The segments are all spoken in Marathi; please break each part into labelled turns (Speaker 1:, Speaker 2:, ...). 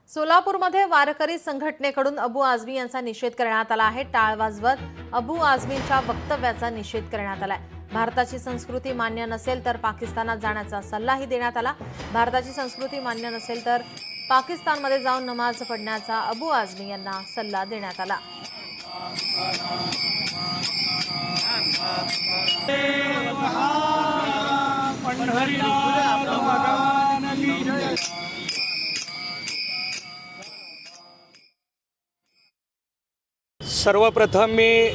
Speaker 1: सोलापूरमध्ये वारकरी संघटनेकडून अबू आझमी यांचा निषेध करण्यात आला आहे। टाळ वाजवत अबू आझमींच्या वक्तव्याचा निषेध करण्यात आलाय। भारताची संस्कृती मान्य नसेल तर पाकिस्तानात जाण्याचा सल्लाही देण्यात आला। भारताची संस्कृती मान्य नसेल तर पाकिस्तानमध्ये जाऊन नमाज पढण्याचा अबू आझमी यांना सल्ला देण्यात आला।
Speaker 2: सर्वप्रथम मी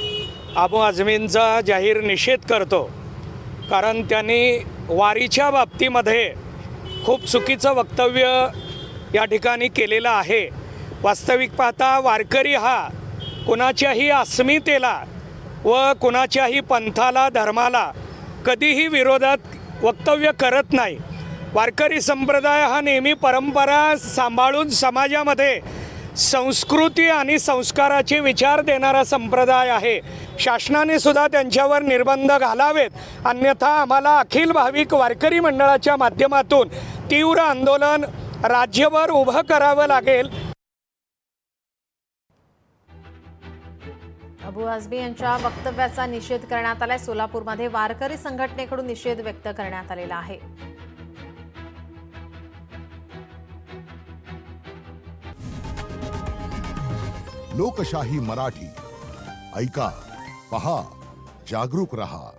Speaker 2: अबू आझमींचा जाहीर निषेध करतो, कारण त्यांनी वारीच्या बाबतीमध्ये खूप चुकीचं वक्तव्य या ठिकाणी केलेलं आहे। वास्तविक पाहता वारकरी हा कुणाच्याही अस्मितेला व कुणाच्याही पंथाला धर्माला कधीही विरोधात वक्तव्य करत नाही। वारकरी संप्रदाय हा नेहमी परंपरा सांभाळून समाजामध्ये संस्कृती आणि संस्काराचे विचार देणारा संप्रदाय आहे। शासनाने सुद्धा त्यांच्यावर निर्बंध घालावेत, अन्यथा आम्हाला अखिल भाविक वारकरी मंडळाच्या माध्यमातून तीव्र आंदोलन राज्यभर उभं करावं लागेल।
Speaker 1: अबू आझमी यांच्या वक्तव्याचा निषेध करण्यात आलाय। सोलापूरमध्ये वारकरी संघटनेकडून निषेध व्यक्त करण्यात आलेला आहे।
Speaker 3: लोकशाही मराठी ऐका, पहा, जागरूक रहा।